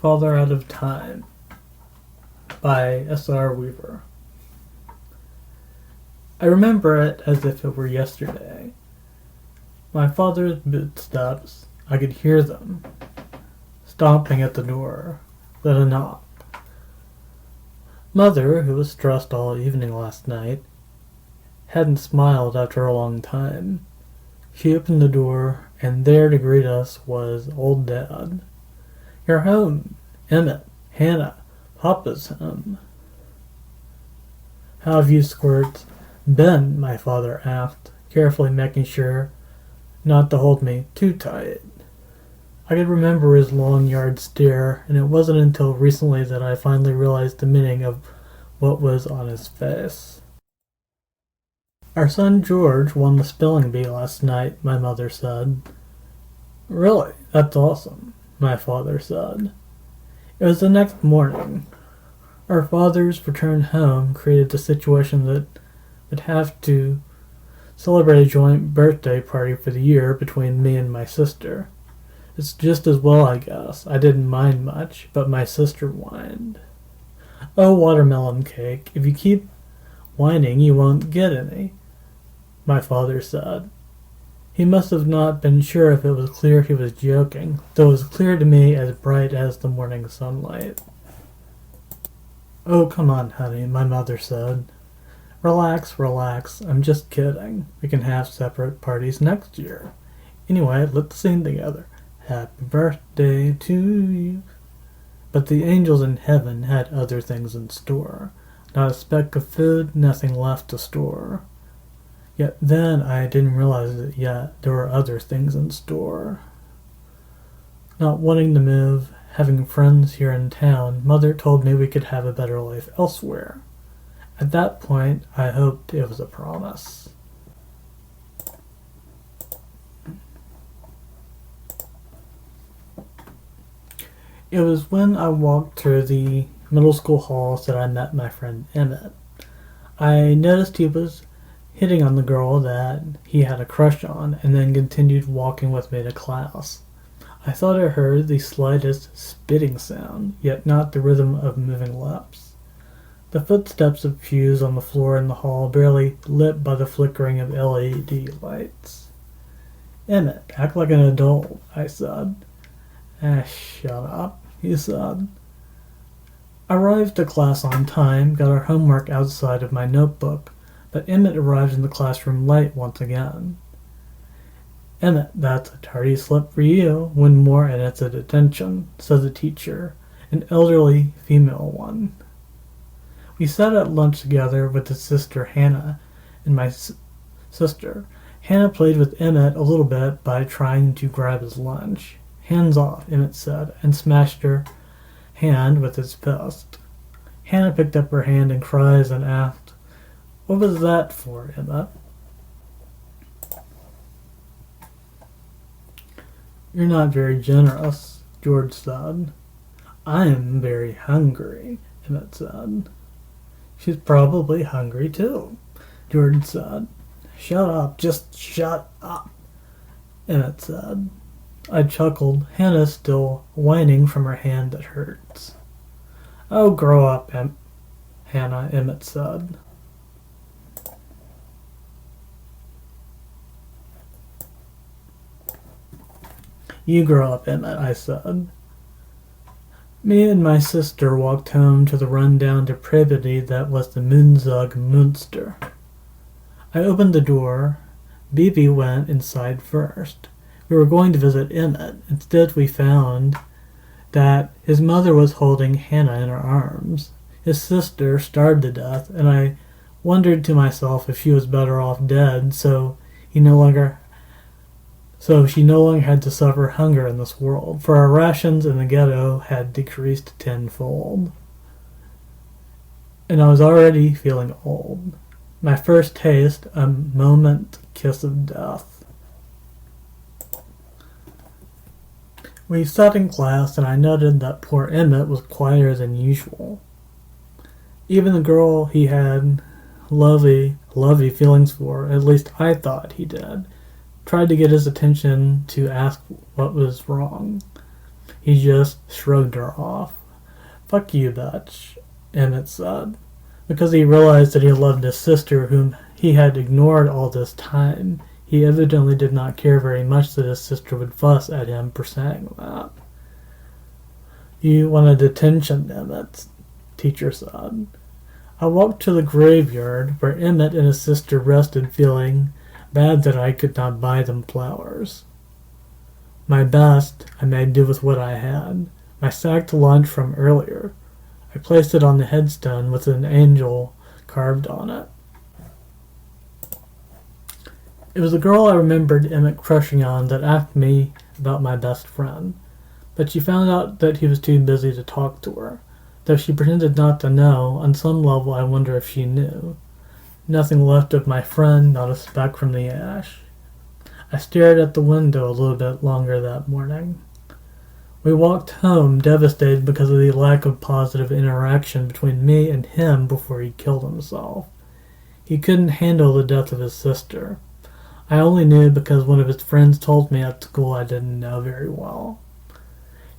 Father Out of Time by S.R. Weaver. I remember it as if it were yesterday. My father's footsteps, I could hear them, stomping at the door, then a knock. Mother, who was stressed all evening last night, hadn't smiled after a long time. She opened the door, and there to greet us was old Dad. "You're home, Emmett, Hannah, Papa's home." "How have you squirts been?" my father asked, carefully making sure not to hold me too tight. I could remember his long yard stare, and it wasn't until recently that I finally realized the meaning of what was on his face. "Our son George won the spelling bee last night," my mother said. "Really? That's awesome," my father said. It was the next morning. Our father's return home created the situation that would have to celebrate a joint birthday party for the year between me and my sister. It's just as well, I guess. I didn't mind much, but my sister whined. "Oh, watermelon cake, if you keep whining you won't get any," my father said. He must have not been sure if it was clear he was joking, though it was clear to me as bright as the morning sunlight. "Oh, come on, honey," my mother said. Relax, I'm just kidding. We can have separate parties next year. Anyway, let's sing together. Happy birthday to you." But the angels in heaven had other things in store. Not a speck of food, nothing left to store. Yet then I didn't realize it yet. There were other things in store. Not wanting to move, having friends here in town, Mother told me we could have a better life elsewhere. At that point, I hoped it was a promise. It was when I walked through the middle school halls that I met my friend Emmett. I noticed he was hitting on the girl that he had a crush on, and then continued walking with me to class. I thought I heard the slightest spitting sound, yet not the rhythm of moving lips. The footsteps of pews on the floor in the hall barely lit by the flickering of LED lights. "Emmett, act like an adult," I said. Shut up," he said. I arrived to class on time, got our homework outside of my notebook, but Emmett arrived in the classroom late once again. "Emmett, that's a tardy slip for you. One more and it's a detention," said the teacher, an elderly female one. We sat at lunch together with his sister Hannah and my sister. Hannah played with Emmett a little bit by trying to grab his lunch. "Hands off," Emmett said, and smashed her hand with his fist. Hannah picked up her hand in cries and asked, "What was that for, Emmett?" "You're not very generous," George said. "I'm very hungry," Emmett said. "She's probably hungry too," George said. "Shut up, just shut up," Emmett said. I chuckled, Hannah still whining from her hand that hurts. "Oh, grow up, Hannah," Emmett said. "You grow up, Emmett," I said. Me and my sister walked home to the run-down depravity that was the Moonzug Munster. I opened the door. Bibi went inside first. We were going to visit Emmett. Instead, we found that his mother was holding Hannah in her arms. His sister starved to death, and I wondered to myself if she was better off dead, so she no longer had to suffer hunger in this world, for our rations in the ghetto had decreased tenfold. And I was already feeling old. My first taste, a moment kiss of death. We sat in class, and I noted that poor Emmett was quieter than usual. Even the girl he had lovey feelings for, at least I thought he did, tried to get his attention to ask what was wrong. He just shrugged her off. "Fuck you, bitch," Emmett said, because he realized that he loved his sister, whom he had ignored all this time. He evidently did not care very much that his sister would fuss at him for saying that. "You wanted detention, Emmett," teacher said. I walked to the graveyard where Emmett and his sister rested, feeling bad that I could not buy them flowers. My best, I made do with what I had. My sacked lunch from earlier. I placed it on the headstone with an angel carved on it. It was the girl I remembered Emmett crushing on that asked me about my best friend, but she found out that he was too busy to talk to her. Though she pretended not to know, on some level I wonder if she knew. Nothing left of my friend, not a speck from the ash. I stared at the window a little bit longer that morning. We walked home, devastated because of the lack of positive interaction between me and him before he killed himself. He couldn't handle the death of his sister. I only knew because one of his friends told me at school I didn't know very well.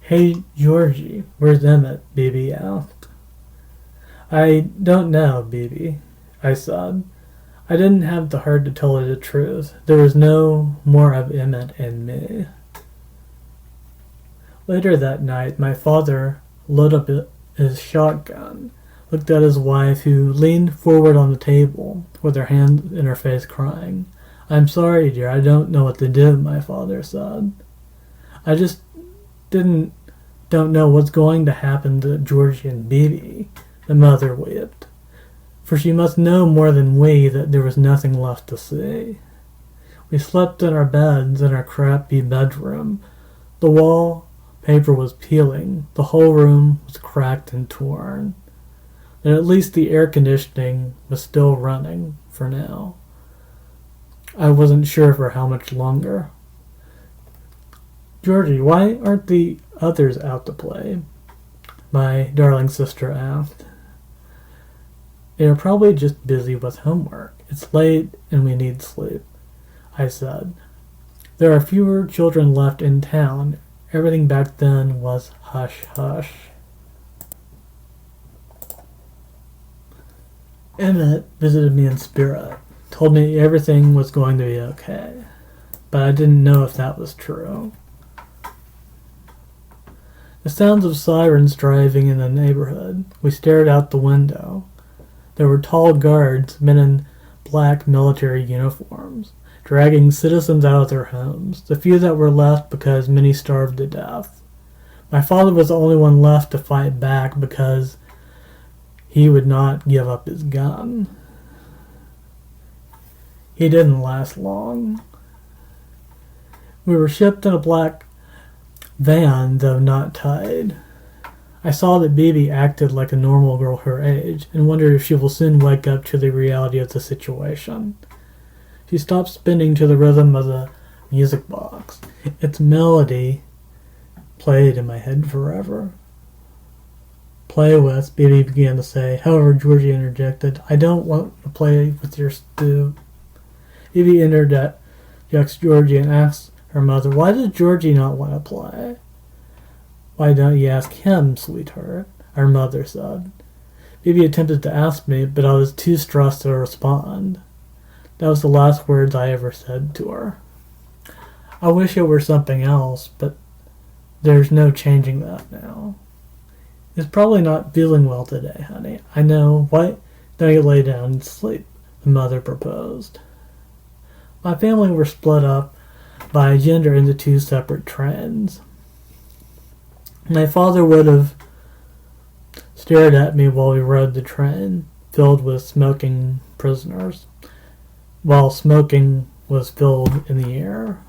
"Hey, Georgie, where's Emmett?" Bibi asked. "I don't know, Bibi," I said. I didn't have the heart to tell her the truth. There was no more of Emmett in me. Later that night, my father loaded up his shotgun, looked at his wife, who leaned forward on the table with her hand in her face, crying. "I'm sorry, dear, I don't know what to do," my father said. "I just don't know what's going to happen to Georgie and Bibi," the mother wept. For she must know more than we that there was nothing left to see. We slept in our beds in our crappy bedroom. The wall paper was peeling. The whole room was cracked and torn. And at least the air conditioning was still running for now. I wasn't sure for how much longer. "Georgie, why aren't the others out to play?" my darling sister asked. "They are probably just busy with homework. It's late and we need sleep," I said. There are fewer children left in town. Everything back then was hush-hush. Emmett visited me in spirit, told me everything was going to be okay, but I didn't know if that was true. The sounds of sirens driving in the neighborhood. We stared out the window. There were tall guards, men in black military uniforms, dragging citizens out of their homes, the few that were left because many starved to death. My father was the only one left to fight back because he would not give up his gun. He didn't last long. We were shipped in a black van, though not tied. I saw that Bibi acted like a normal girl her age, and wondered if she will soon wake up to the reality of the situation. She stopped spinning to the rhythm of the music box. Its melody played in my head forever. "Play with," Bibi began to say. However, Georgie interjected, "I don't want to play with your stew." Bibi interjects Georgie and asks her mother, "Why does Georgie not want to play?" "Why don't you ask him, sweetheart?" our mother said. Bibi attempted to ask me, but I was too stressed to respond. That was the last words I ever said to her. I wish it were something else, but there's no changing that now. "He's probably not feeling well today, honey." "I know. Why don't you lay down and sleep?" the mother proposed. My family were split up by gender into two separate trains. My father would have stared at me while we rode the train, filled with smoking prisoners, while smoking was filled in the air.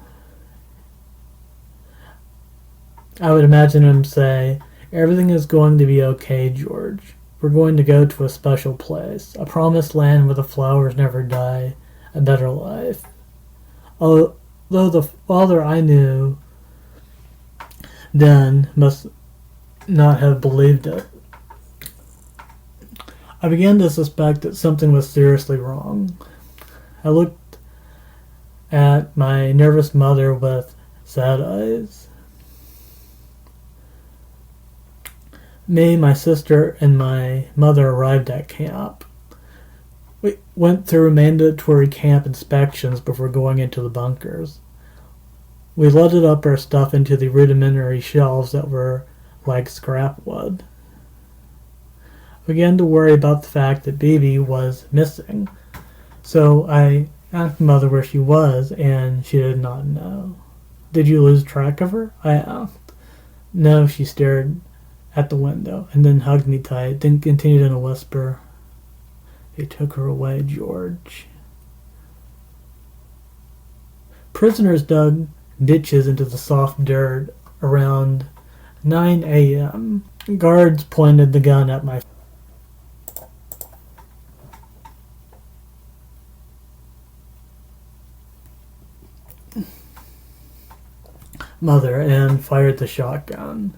I would imagine him say, "Everything is going to be okay, George. We're going to go to a special place, a promised land where the flowers never die, a better life." Although the father I knew then must not have believed it, I began to suspect that something was seriously wrong. I looked at my nervous mother with sad eyes. Me, my sister, and my mother arrived at camp. We went through mandatory camp inspections before going into the bunkers. We loaded up our stuff into the rudimentary shelves that were like scrap wood. I began to worry about the fact that Bibi was missing, so I asked Mother where she was, and she did not know. Did you lose track of her? I asked. No, she stared at the window, and then hugged me tight, then continued in a whisper, They took her away, George. Prisoners dug ditches into the soft dirt around 9 a.m. Guards pointed the gun at my mother and fired the shotgun.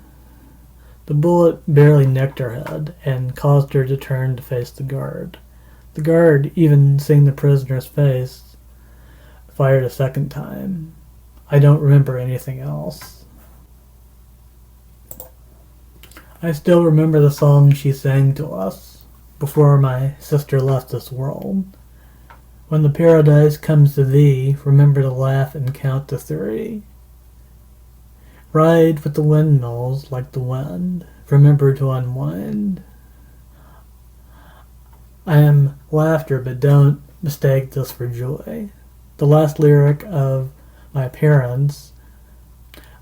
The bullet barely nicked her head and caused her to turn to face the guard. The guard, even seeing the prisoner's face, fired a second time. I don't remember anything else. I still remember the song she sang to us before my sister left this world. When the paradise comes to thee, remember to laugh and count to 3. Ride with the windmills like the wind. Remember to unwind. I am laughter, but don't mistake this for joy. The last lyric of my parents,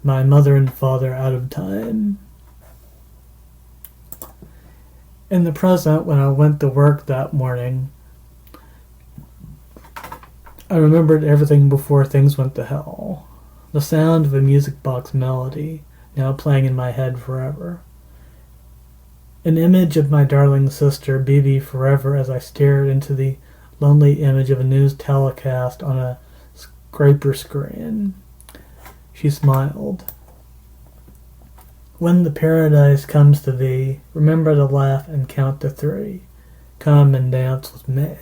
my mother and father out of time. In the present, when I went to work that morning, I remembered everything before things went to hell. The sound of a music box melody, now playing in my head forever. An image of my darling sister, Bibi, forever as I stared into the lonely image of a news telecast on a scraper screen. She smiled. When the paradise comes to thee, remember to laugh and count to 3. Come and dance with me.